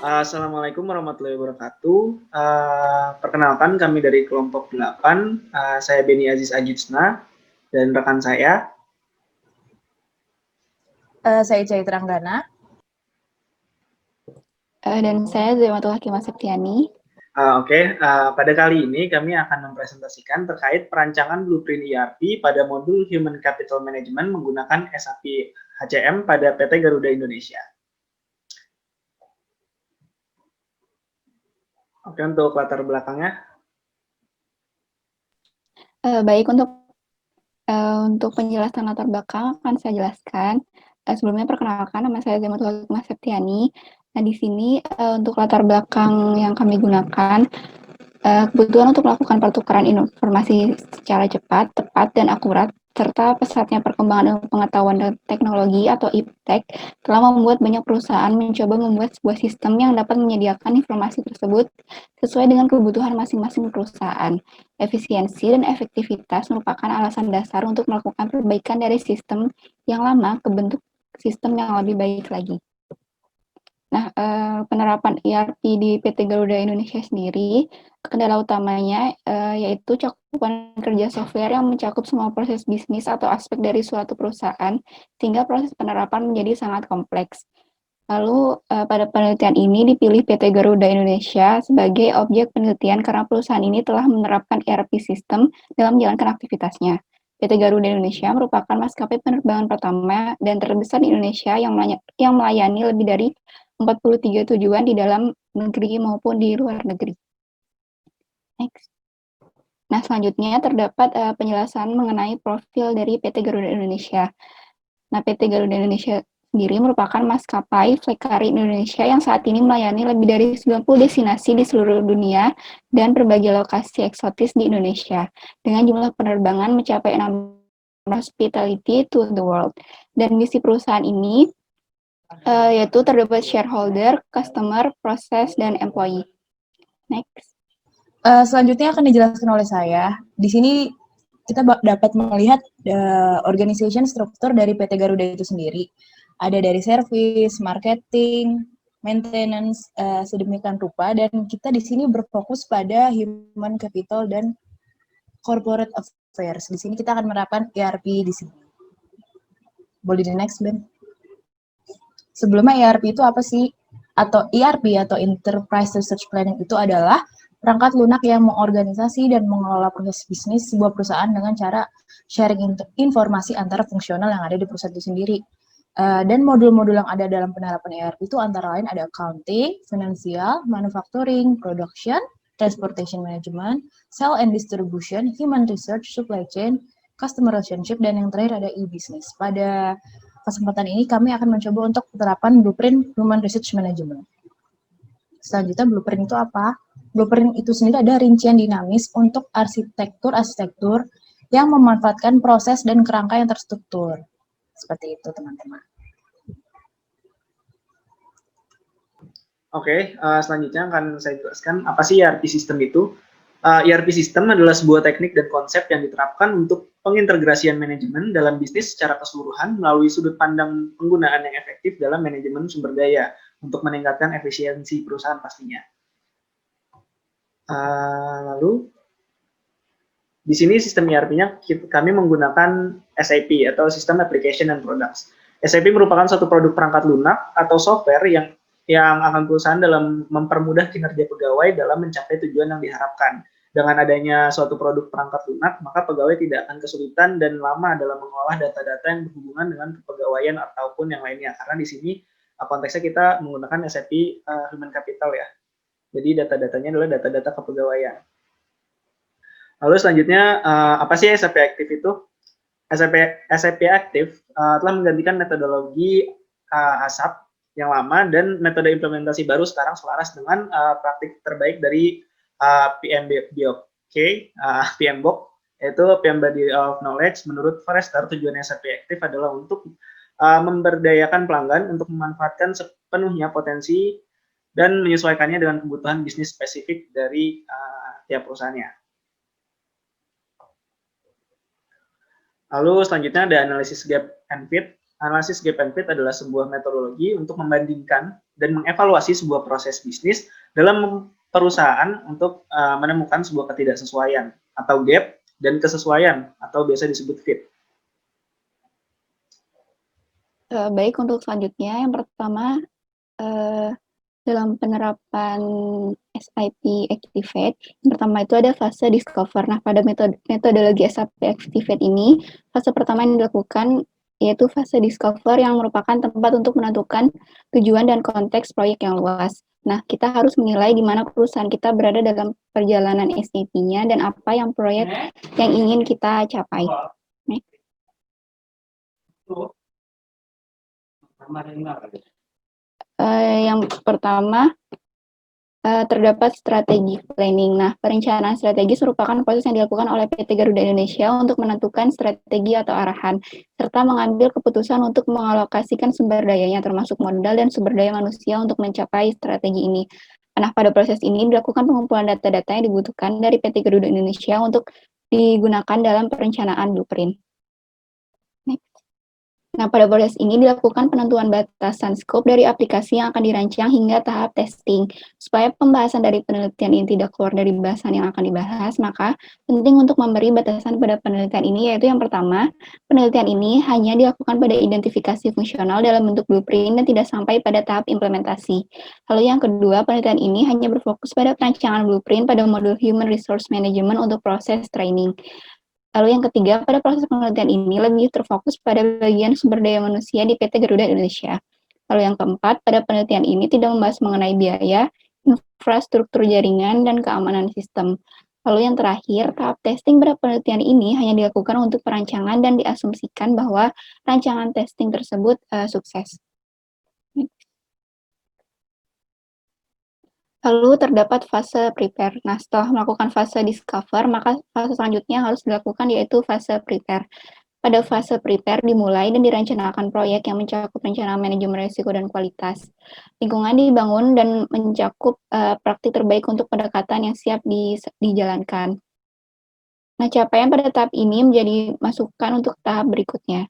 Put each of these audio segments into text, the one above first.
Assalamualaikum warahmatullahi wabarakatuh. Perkenalkan kami dari kelompok 8, saya Beni Aziz Ajitsna dan rekan saya. Saya Cai Tranggana. Dan saya Zaimatul Hakimah Septiani. Pada kali ini kami akan mempresentasikan terkait perancangan blueprint ERP pada modul Human Capital Management menggunakan SAP HCM pada PT Garuda Indonesia. Oke, untuk latar belakangnya. Baik, untuk penjelasan latar belakang akan saya jelaskan. Sebelumnya perkenalkan, nama saya Zaimatul Hakimah Septiani. Nah, di sini untuk latar belakang yang kami gunakan, kebutuhan untuk melakukan pertukaran informasi secara cepat, tepat, dan akurat, serta pesatnya perkembangan ilmu pengetahuan dan teknologi atau IPTEK telah membuat banyak perusahaan mencoba membuat sebuah sistem yang dapat menyediakan informasi tersebut sesuai dengan kebutuhan masing-masing perusahaan. Efisiensi dan efektivitas merupakan alasan dasar untuk melakukan perbaikan dari sistem yang lama ke bentuk sistem yang lebih baik lagi. Nah, penerapan ERP di PT Garuda Indonesia sendiri, kendala utamanya yaitu cakupan kerja software yang mencakup semua proses bisnis atau aspek dari suatu perusahaan, sehingga proses penerapan menjadi sangat kompleks. Lalu, pada penelitian ini dipilih PT Garuda Indonesia sebagai objek penelitian karena perusahaan ini telah menerapkan ERP sistem dalam menjalankan aktivitasnya. PT Garuda Indonesia merupakan maskapai penerbangan pertama dan terbesar di Indonesia yang melayani lebih dari 43 tujuan di dalam negeri maupun di luar negeri. Next. Nah, selanjutnya terdapat penjelasan mengenai profil dari PT Garuda Indonesia. Nah, PT Garuda Indonesia sendiri merupakan maskapai flag carrier Indonesia yang saat ini melayani lebih dari 90 destinasi di seluruh dunia dan berbagai lokasi eksotis di Indonesia, dengan jumlah penerbangan mencapai 6 hospitality to the world. Dan misi perusahaan ini yaitu terdapat shareholder, customer, proses, dan employee. Next. Selanjutnya akan dijelaskan oleh saya. Di sini kita dapat melihat organization struktur dari PT Garuda itu sendiri. Ada dari service, marketing, maintenance, sedemikian rupa, dan kita di sini berfokus pada human capital dan corporate affairs. Di sini kita akan menerapkan ERP di sini. Boleh di next, Ben? Sebelumnya ERP itu apa sih? Atau ERP atau Enterprise Research Planning itu adalah perangkat lunak yang mengorganisasi dan mengelola proses bisnis sebuah perusahaan dengan cara sharing informasi antara fungsional yang ada di perusahaan itu sendiri. Dan modul-modul yang ada dalam penerapan ERP itu antara lain ada accounting, financial, manufacturing, production, transportation management, sale and distribution, human research, supply chain, customer relationship, dan yang terakhir ada e-business. Pada kesempatan ini kami akan mencoba untuk penerapan blueprint human research management. Selanjutnya blueprint itu apa? Blueprint itu sendiri ada rincian dinamis untuk arsitektur yang memanfaatkan proses dan kerangka yang terstruktur. Seperti itu, teman-teman. Oke, selanjutnya akan saya jelaskan apa sih ERP system itu. ERP system adalah sebuah teknik dan konsep yang diterapkan untuk pengintegrasian manajemen dalam bisnis secara keseluruhan melalui sudut pandang penggunaan yang efektif dalam manajemen sumber daya untuk meningkatkan efisiensi perusahaan pastinya. Lalu di sini sistem ERP-nya kami menggunakan SAP atau System Application and Products. SAP merupakan suatu produk perangkat lunak atau software yang akan perusahaan dalam mempermudah kinerja pegawai dalam mencapai tujuan yang diharapkan. Dengan adanya suatu produk perangkat lunak, maka pegawai tidak akan kesulitan dan lama dalam mengolah data-data yang berhubungan dengan kepegawaian ataupun yang lainnya. Karena di sini konteksnya kita menggunakan SAP Human Capital ya. Jadi data-datanya adalah data-data kepegawaian. Lalu selanjutnya, apa sih SAP Active itu? SAP Active telah menggantikan metodologi ASAP yang lama dan metode implementasi baru sekarang selaras dengan praktik terbaik dari PMBOK, yaitu PM Body of Knowledge. Menurut Forrester, tujuan SAP Active adalah untuk memberdayakan pelanggan untuk memanfaatkan sepenuhnya potensi dan menyesuaikannya dengan kebutuhan bisnis spesifik dari tiap perusahaannya. Lalu selanjutnya ada analisis gap and fit. Analisis gap and fit adalah sebuah metodologi untuk membandingkan dan mengevaluasi sebuah proses bisnis dalam perusahaan untuk menemukan sebuah ketidaksesuaian atau gap dan kesesuaian atau biasa disebut fit. Baik, untuk selanjutnya yang pertama dalam penerapan SIP Activate, yang pertama itu ada fase discover. Nah, pada metodologi SIP Activate ini, fase pertama yang dilakukan yaitu fase discover yang merupakan tempat untuk menentukan tujuan dan konteks proyek yang luas. Nah, kita harus menilai di mana perusahaan kita berada dalam perjalanan SIP-nya dan apa yang proyek yang ingin kita capai. Yang pertama, terdapat strategi planning. Nah, perencanaan strategis merupakan proses yang dilakukan oleh PT Garuda Indonesia untuk menentukan strategi atau arahan, serta mengambil keputusan untuk mengalokasikan sumber dayanya, termasuk modal dan sumber daya manusia untuk mencapai strategi ini. Nah, pada proses ini dilakukan pengumpulan data-data yang dibutuhkan dari PT Garuda Indonesia untuk digunakan dalam perencanaan blueprint. Nah, pada proses ini dilakukan penentuan batasan skop dari aplikasi yang akan dirancang hingga tahap testing. Supaya pembahasan dari penelitian ini tidak keluar dari bahasan yang akan dibahas, maka penting untuk memberi batasan pada penelitian ini, yaitu yang pertama, penelitian ini hanya dilakukan pada identifikasi fungsional dalam bentuk blueprint dan tidak sampai pada tahap implementasi. Lalu yang kedua, penelitian ini hanya berfokus pada perancangan blueprint pada modul Human Resource Management untuk proses training. Lalu yang ketiga, pada proses penelitian ini lebih terfokus pada bagian sumber daya manusia di PT Garuda Indonesia. Lalu yang keempat, pada penelitian ini tidak membahas mengenai biaya, infrastruktur jaringan, dan keamanan sistem. Lalu yang terakhir, tahap testing pada penelitian ini hanya dilakukan untuk perancangan dan diasumsikan bahwa rancangan testing tersebut sukses. Lalu terdapat fase prepare. Nah, setelah melakukan fase discover, maka fase selanjutnya harus dilakukan yaitu fase prepare. Pada fase prepare dimulai dan direncanakan proyek yang mencakup rencana manajemen risiko dan kualitas. Lingkungan dibangun dan mencakup praktik terbaik untuk pendekatan yang siap dijalankan. Nah, capaian pada tahap ini menjadi masukan untuk tahap berikutnya.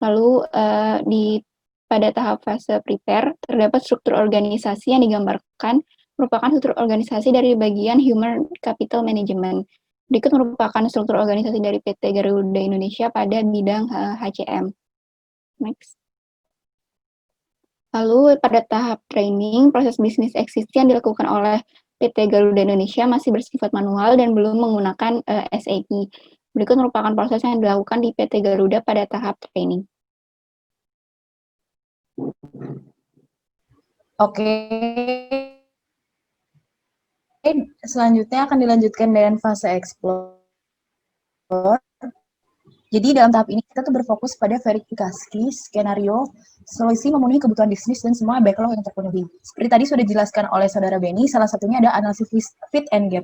Lalu pada tahap fase prepare terdapat struktur organisasi yang digambarkan merupakan struktur organisasi dari bagian Human Capital Management. Berikut merupakan struktur organisasi dari PT Garuda Indonesia pada bidang HCM. Next. Lalu pada tahap training, proses bisnis eksisi yang dilakukan oleh PT Garuda Indonesia masih bersifat manual dan belum menggunakan SAP. Berikut merupakan proses yang dilakukan di PT Garuda pada tahap training. Oke. Selanjutnya akan dilanjutkan dengan fase explore. Jadi dalam tahap ini kita tuh berfokus pada verifikasi skenario, solusi memenuhi kebutuhan bisnis dan semua backlog yang terpenuhi. Seperti tadi sudah dijelaskan oleh Saudara Benny, salah satunya ada analisis fit and gap.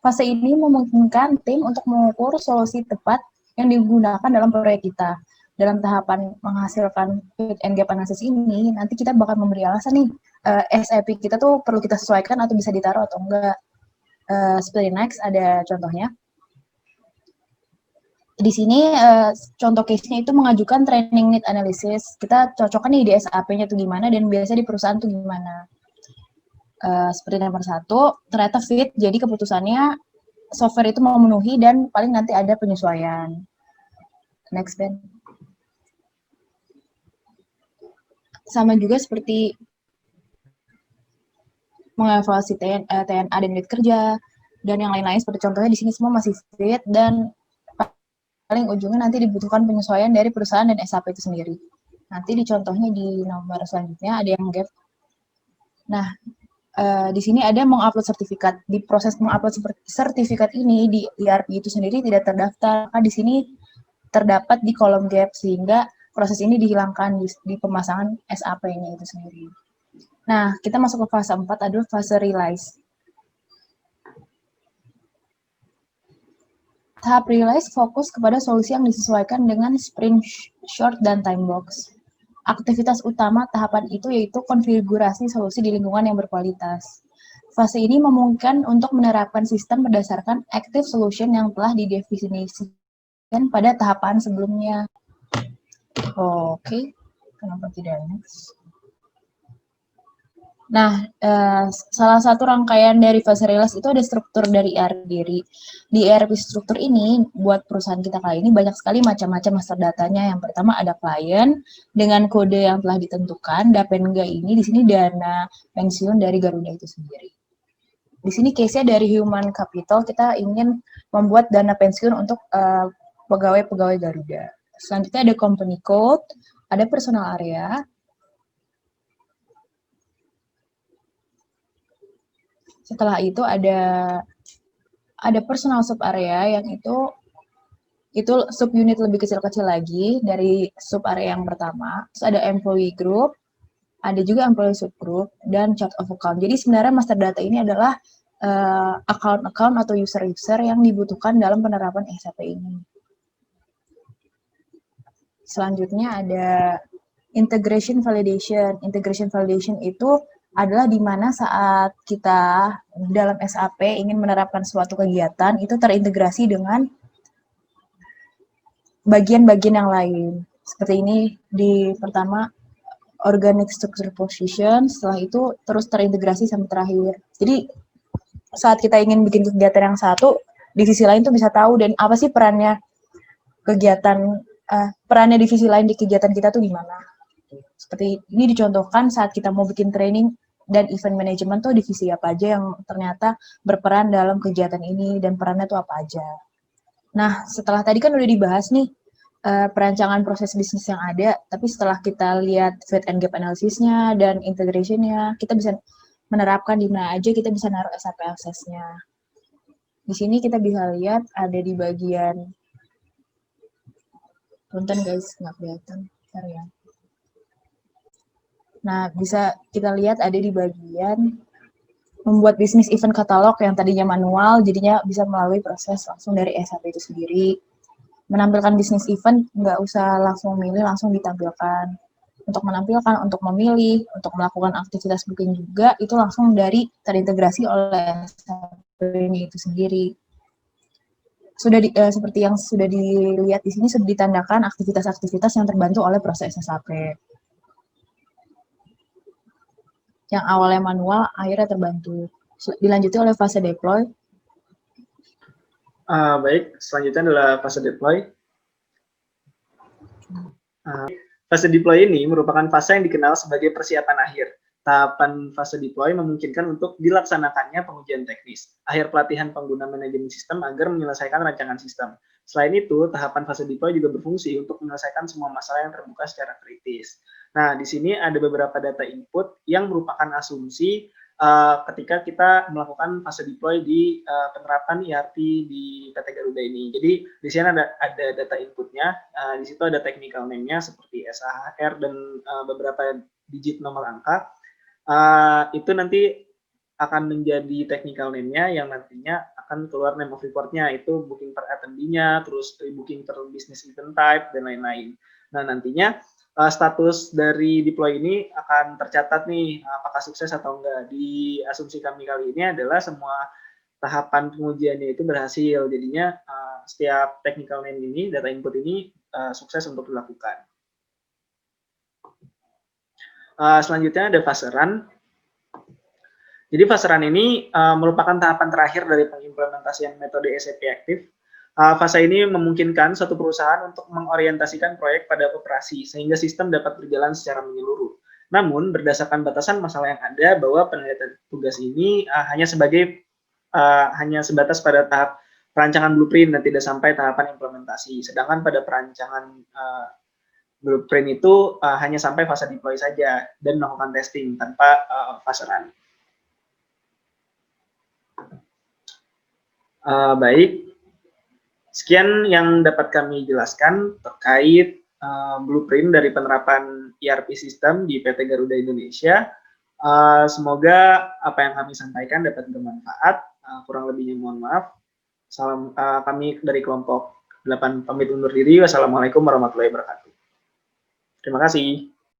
Fase ini memungkinkan tim untuk mengukur solusi tepat yang digunakan dalam proyek kita. Dalam tahapan menghasilkan fit and gap analisis ini, nanti kita bakal memberi alasan nih, SIP kita tuh perlu kita sesuaikan atau bisa ditaruh atau enggak. Seperti next ada contohnya. Di sini contoh case-nya itu mengajukan training need analysis. Kita cocokkan nih di SAP-nya tuh gimana dan biasa di perusahaan tuh gimana. Seperti nomor 1, ternyata fit, jadi keputusannya software itu memenuhi dan paling nanti ada penyesuaian. Next, Ben. Sama juga seperti mengevaluasi TNA dan unit kerja, dan yang lain-lain seperti contohnya di sini semua masih fit, dan paling ujungnya nanti dibutuhkan penyesuaian dari perusahaan dan SAP itu sendiri. Nanti di contohnya di nomor selanjutnya ada yang gap. Nah, di sini ada mengupload sertifikat. Di proses mengupload sertifikat ini di ERP itu sendiri tidak terdaftar. Maka di sini terdapat di kolom gap, sehingga proses ini dihilangkan di pemasangan SAP-nya itu sendiri. Nah, kita masuk ke fase 4 adalah fase realize. Tahap realize fokus kepada solusi yang disesuaikan dengan sprint short dan time box. Aktivitas utama tahapan itu yaitu konfigurasi solusi di lingkungan yang berkualitas. Fase ini memungkinkan untuk menerapkan sistem berdasarkan active solution yang telah didefinisikan pada tahapan sebelumnya. Oke. Kenapa tidak next? Nah, salah satu rangkaian dari fase rilis itu ada struktur dari ERP diri. Di ERP struktur ini, buat perusahaan kita kali ini banyak sekali macam-macam master datanya. Yang pertama ada klien dengan kode yang telah ditentukan. Dapenga ini di sini dana pensiun dari Garuda itu sendiri. Di sini case-nya dari human capital, kita ingin membuat dana pensiun untuk pegawai-pegawai Garuda. Selanjutnya ada company code, ada personal area. Setelah itu ada personal sub area yang itu sub unit lebih kecil-kecil lagi dari sub area yang pertama. Terus ada employee group, ada juga employee subgroup, dan chart of account. Jadi sebenarnya master data ini adalah account-account atau user-user yang dibutuhkan dalam penerapan SAP ini. Selanjutnya ada integration validation. Integration validation itu adalah di mana saat kita dalam SAP ingin menerapkan suatu kegiatan, itu terintegrasi dengan bagian-bagian yang lain. Seperti ini di pertama, organic structure position, setelah itu terus terintegrasi sampai terakhir. Jadi saat kita ingin bikin kegiatan yang satu, di sisi lain tuh bisa tahu dan apa sih perannya perannya divisi lain di kegiatan kita tuh di mana. Seperti ini dicontohkan saat kita mau bikin training dan event management tuh divisi apa aja yang ternyata berperan dalam kegiatan ini dan perannya tuh apa aja. Nah, setelah tadi kan udah dibahas nih perancangan proses bisnis yang ada, tapi setelah kita lihat fit and gap analysisnya dan integration-nya, kita bisa menerapkan di mana aja kita bisa naruh SAP Access-nya. Di sini kita bisa lihat ada di bagian, punten guys, nggak kelihatan, bentar ya. Nah, bisa kita lihat ada di bagian membuat bisnis event katalog yang tadinya manual, jadinya bisa melalui proses langsung dari SAP itu sendiri. Menampilkan bisnis event, nggak usah langsung milih, langsung ditampilkan. Untuk menampilkan, untuk memilih, untuk melakukan aktivitas booking juga, itu langsung terintegrasi oleh SAP-nya itu sendiri. Seperti yang sudah dilihat di sini, sudah ditandakan aktivitas-aktivitas yang terbantu oleh proses SAP. Yang awalnya manual, akhirnya terbantu. Dilanjuti oleh fase deploy. Baik, selanjutnya adalah fase deploy. Fase deploy ini merupakan fase yang dikenal sebagai persiapan akhir. Tahapan fase deploy memungkinkan untuk dilaksanakannya pengujian teknis, akhir pelatihan pengguna manajemen sistem agar menyelesaikan rancangan sistem. Selain itu, tahapan fase deploy juga berfungsi untuk menyelesaikan semua masalah yang terbuka secara kritis. Nah, di sini ada beberapa data input yang merupakan asumsi ketika kita melakukan fase deploy di penerapan ERP di PT Garuda ini. Jadi di sini ada data inputnya, di situ ada technical name-nya seperti SAHR dan beberapa digit nomor angka. Itu nanti akan menjadi technical name-nya yang nantinya akan keluar name of report-nya, itu booking per attendee-nya, terus booking per business event type, dan lain-lain. Nah, nantinya status dari deploy ini akan tercatat nih, apakah sukses atau enggak. Di asumsi kami kali ini adalah semua tahapan pengujiannya itu berhasil, jadinya setiap technical name ini, data input ini sukses untuk dilakukan. Selanjutnya ada fase run. Jadi fase run ini merupakan tahapan terakhir dari pengimplementasian metode SAP aktif. Fase ini memungkinkan suatu perusahaan untuk mengorientasikan proyek pada operasi sehingga sistem dapat berjalan secara menyeluruh. Namun berdasarkan batasan masalah yang ada bahwa penelitian tugas ini hanya sebatas pada tahap perancangan blueprint dan tidak sampai tahapan implementasi. Sedangkan pada perancangan blueprint itu hanya sampai fase deploy saja dan melakukan testing tanpa fase run. Baik. Sekian yang dapat kami jelaskan terkait blueprint dari penerapan ERP sistem di PT Garuda Indonesia. Semoga apa yang kami sampaikan dapat bermanfaat. Kurang lebihnya mohon maaf. Salam kami dari kelompok 8 pamit undur diri. Wassalamualaikum warahmatullahi wabarakatuh. Terima kasih.